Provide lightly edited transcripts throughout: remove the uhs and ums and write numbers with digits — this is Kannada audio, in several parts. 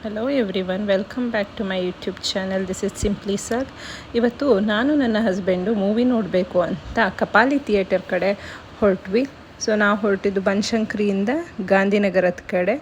Hello everyone, welcome back to my YouTube channel. This is simply sir. ಇವತ್ತು ನಾನು ನನ್ನ ಹಸ್ಬೆಂಡು ಮೂವಿ ನೋಡಬೇಕು ಅಂತ ಕಪಾಲಿ ಥಿಯೇಟರ್ ಕಡೆ ಹೊರಟ್ವಿ. ಸೊ ನಾವು ಹೊರಟಿದ್ದು ಬನಶಂಕರಿಯಿಂದ ಗಾಂಧಿನಗರದ ಕಡೆ.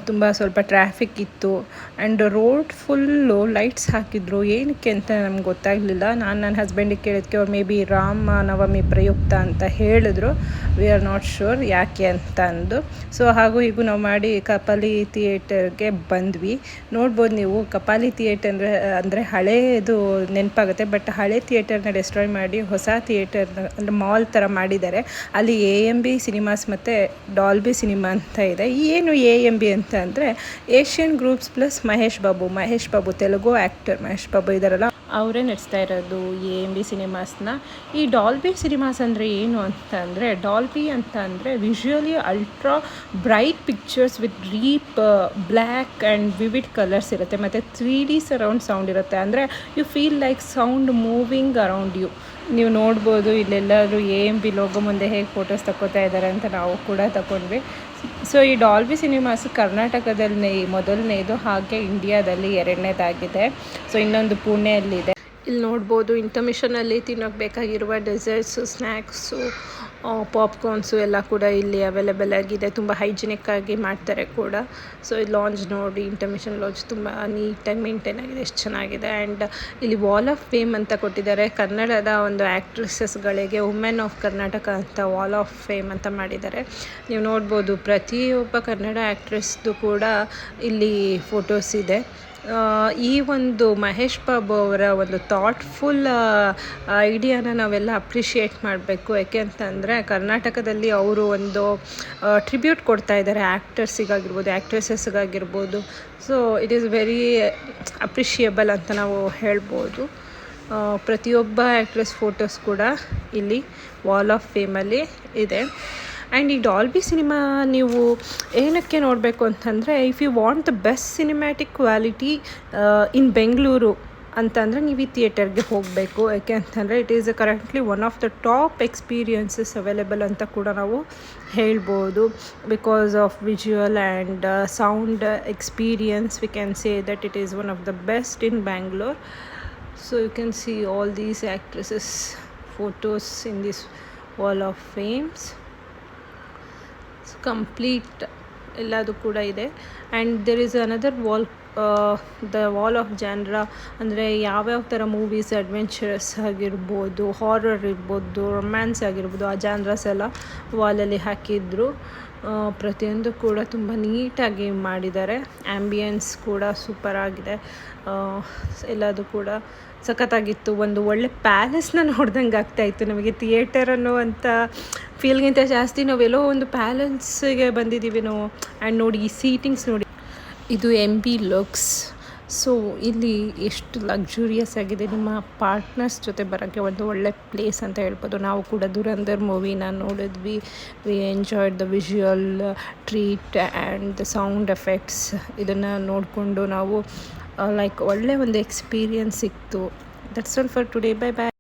ತುಂಬ ಸ್ವಲ್ಪ ಟ್ರಾಫಿಕ್ ಇತ್ತು ಆ್ಯಂಡ್ ರೋಡ್ ಫುಲ್ಲು ಲೈಟ್ಸ್ ಹಾಕಿದ್ರು. ಏನಕ್ಕೆ ಅಂತ ನಮ್ಗೆ ಗೊತ್ತಾಗಲಿಲ್ಲ. ನಾನು ನನ್ನ ಹಸ್ಬೆಂಡಿಗೆ ಕೇಳಿದ್ಕೆ ಅವ್ರು ಮೇ ಬಿ ರಾಮ ನವಮಿ ಪ್ರಯುಕ್ತ ಅಂತ ಹೇಳಿದ್ರು. ವಿ ಆರ್ ನಾಟ್ ಶೂರ್ ಯಾಕೆ ಅಂತ ಅಂದು. ಸೊ ಹಾಗೂ ಹೀಗೂ ನಾವು ಮಾಡಿ ಕಪಾಲಿ ಥಿಯೇಟರ್ಗೆ ಬಂದ್ವಿ. ನೋಡ್ಬೋದು ನೀವು, ಕಪಾಲಿ ಥಿಯೇಟರ್ ಅಂದರೆ ಹಳೇದು ನೆನಪಾಗುತ್ತೆ. ಬಟ್ ಹಳೆ ಥಿಯೇಟರ್ನ ಡೆಸ್ಟ್ರಾಯ್ ಮಾಡಿ ಹೊಸ ಥಿಯೇಟರ್ನ ಅಂದರೆ ಮಾಲ್ ಥರ ಮಾಡಿದ್ದಾರೆ. ಅಲ್ಲಿ AMB ಸಿನಿಮಾಸ್ ಮತ್ತು ಡಾಲ್ಬಿ ಸಿನಿಮಾ ಅಂತ ಇದೆ. ಏನು AMB ಅಂತ ಅಂದರೆ Asian groups plus Mahesh Babu Telugu actor Mahesh Babu ಇದ್ದಾರಲ್ಲ, ಅವರೇ ನಡೆಸ್ತಾ ಇರೋದು AMB ಸಿನಿಮಾಸ್ನ. ಈ ಡಾಲ್ಬಿ ಸಿನಿಮಾಸ್ ಅಂದರೆ ಏನು ಅಂತ ಅಂದರೆ, ಡಾಲ್ಬಿ ಅಂತ ಅಂದರೆ visually ultra bright pictures with deep black and vivid colours ಇರುತ್ತೆ ಮತ್ತು 3D ಸರೌಂಡ್ ಸೌಂಡ್ ಇರುತ್ತೆ. ಅಂದರೆ you feel like sound moving around you. ನೀವು ನೋಡ್ಬೋದು ಇಲ್ಲೆಲ್ಲರೂ AMB ಲೋಗೋ ಮುಂದೆ ಹೇಗೆ ಫೋಟೋಸ್ ತಗೋತಾ ಇದ್ದಾರೆ ಅಂತ ನಾವು ಕೂಡ ತಗೊಂಡ್ವಿ. ಸೊ ಈ ಡಾಲ್ಬಿ ಸಿನಿಮಾಸ್ ಕರ್ನಾಟಕದಲ್ಲಿ ಮೊದಲನೇದು, ಹಾಗೆ ಇಂಡಿಯಾದಲ್ಲಿ ಎರಡನೇದಾಗಿದೆ. ಸೊ ಇನ್ನೊಂದು ಪುಣೆಯಲ್ಲಿದೆ. ಇಲ್ಲಿ ನೋಡ್ಬೋದು ಇಂಟರ್ಮಿಷನಲ್ಲಿ ತಿನ್ನೋಕ್ಕೆ ಬೇಕಾಗಿರುವ ಡೆಸರ್ಟ್ಸು, ಸ್ನ್ಯಾಕ್ಸು, ಪಾಪ್ಕಾರ್ನ್ಸು ಎಲ್ಲ ಕೂಡ ಇಲ್ಲಿ ಅವೈಲೇಬಲ್ ಆಗಿದೆ. ತುಂಬ ಹೈಜಿನಿಕ್ ಆಗಿ ಮಾಡ್ತಾರೆ ಕೂಡ. ಸೊ ಈ ಲಾಂಜ್ ನೋಡಿ, ಇಂಟರ್ಮಿಷನ್ ಲಾಂಜ್ ತುಂಬ ನೀಟಾಗಿ ಮೇಂಟೈನ್ ಆಗಿದೆ, ಎಷ್ಟು ಚೆನ್ನಾಗಿದೆ. ಆ್ಯಂಡ್ ಇಲ್ಲಿ ವಾಲ್ ಆಫ್ ಫೇಮ್ ಅಂತ ಕೊಟ್ಟಿದ್ದಾರೆ. ಕನ್ನಡದ ಒಂದು ಆ್ಯಕ್ಟ್ರೆಸಸ್ಗಳಿಗೆ ವುಮೆನ್ ಆಫ್ ಕರ್ನಾಟಕ ಅಂತ ವಾಲ್ ಆಫ್ ಫೇಮ್ ಅಂತ ಮಾಡಿದ್ದಾರೆ. ನೀವು ನೋಡ್ಬೋದು ಪ್ರತಿಯೊಬ್ಬ ಕನ್ನಡ ಆ್ಯಕ್ಟ್ರೆಸ್ದು ಕೂಡ ಇಲ್ಲಿ ಫೋಟೋಸ್ ಇದೆ. ಈ ಒಂದು ಮಹೇಶ್ ಬಾಬು ಅವರ ಒಂದು ಥಾಟ್ಫುಲ್ ಐಡಿಯಾನ ನಾವೆಲ್ಲ ಅಪ್ರಿಷಿಯೇಟ್ ಮಾಡಬೇಕು. ಯಾಕೆ ಅಂತಂದರೆ ಕರ್ನಾಟಕದಲ್ಲಿ ಅವರು ಒಂದು ಟ್ರಿಬ್ಯೂಟ್ ಕೊಡ್ತಾ ಇದ್ದಾರೆ ಆ್ಯಕ್ಟರ್ಸಿಗಾಗಿರ್ಬೋದು, ಆ್ಯಕ್ಟ್ರೆಸಸ್ಗಾಗಿರ್ಬೋದು. So it is very appreciable ಅಂತ ನಾವು ಹೇಳ್ಬೋದು. ಪ್ರತಿಯೊಬ್ಬ ಆ್ಯಕ್ಟ್ರೆಸ್ ಫೋಟೋಸ್ ಕೂಡ ಇಲ್ಲಿ ವಾಲ್ ಆಫ್ ಫೇಮಲ್ಲಿ ಇದೆ. ಆ್ಯಂಡ್ ಈ ಡಾಲ್ಬಿ ಸಿನಿಮಾ ನೀವು ಏನಕ್ಕೆ ನೋಡಬೇಕು ಅಂತಂದರೆ, if you want the best cinematic quality in Bengaluru ಅಂತಂದರೆ ನೀವು ಈ ಥಿಯೇಟರ್ಗೆ ಹೋಗಬೇಕು. ಯಾಕೆ ಅಂತಂದರೆ it is currently one of the top experiences available ಅಂತ ಕೂಡ ನಾವು ಹೇಳ್ಬೋದು. Because of visual and sound experience we can say that it is one of the best in Bangalore. So you can see all these actresses photos in this wall of fames. Complete ಎಲ್ಲದು ಕೂಡ ಇದೆ. And there is another wall, the wall of genre, ಅಂದರೆ ಯಾವ್ಯಾವ ಥರ ಮೂವೀಸ್, ಅಡ್ವೆಂಚರಸ್ ಆಗಿರ್ಬೋದು, ಹಾರರ್ ಇರ್ಬೋದು, ರೊಮ್ಯಾನ್ಸ್ ಆಗಿರ್ಬೋದು, ಆ ಜಾನ್ರಾಸ್ ಎಲ್ಲ ವಾಲಲ್ಲಿ ಹಾಕಿದ್ರು. ಪ್ರತಿಯೊಂದು ಕೂಡ ತುಂಬ ನೀಟಾಗಿ ಮಾಡಿದ್ದಾರೆ. ಆ್ಯಂಬಿಯನ್ಸ್ ಕೂಡ ಸೂಪರ್ ಆಗಿದೆ. ಎಲ್ಲದು ಕೂಡ ಸಖತ್ತಾಗಿತ್ತು. ಒಂದು ಒಳ್ಳೆ ಪ್ಯಾಲೇಸ್ನ ನೋಡ್ದಂಗೆ ಆಗ್ತಾಯಿತ್ತು ನಮಗೆ. ಥಿಯೇಟರ್ ಅನ್ನುವಂಥ ಫೀಲ್ಗಿಂತ ಜಾಸ್ತಿ ನಾವೆಲ್ಲೋ ಒಂದು ಪ್ಯಾಲೇಸ್ಗೆ ಬಂದಿದ್ದೀವಿ ನಾವು. ಆ್ಯಂಡ್ ನೋಡಿ ಈ ಸೀಟಿಂಗ್ಸ್ ನೋಡಿ, ಇದು MB ಲುಕ್ಸ್. ಸೊ ಇಲ್ಲಿ ಎಷ್ಟು ಲಕ್ಸುರಿಯಸ್ ಆಗಿದೆ. ನಿಮ್ಮ ಪಾರ್ಟ್ನರ್ಸ್ ಜೊತೆ ಬರೋಕ್ಕೆ ಒಂದು ಒಳ್ಳೆ ಪ್ಲೇಸ್ ಅಂತ ಹೇಳ್ಬೋದು. ನಾವು ಕೂಡ ದುರಂಧರ್ ಮೂವಿನ ನೋಡಿದ್ವಿ. We enjoyed the visual treat and the sound effects. ಇದನ್ನು ನೋಡಿಕೊಂಡು ನಾವು ಲೈಕ್ ಒಳ್ಳೆ ಒಂದು ಎಕ್ಸ್ಪೀರಿಯನ್ಸ್ ಸಿಕ್ತು. That's all for today. Bye bye.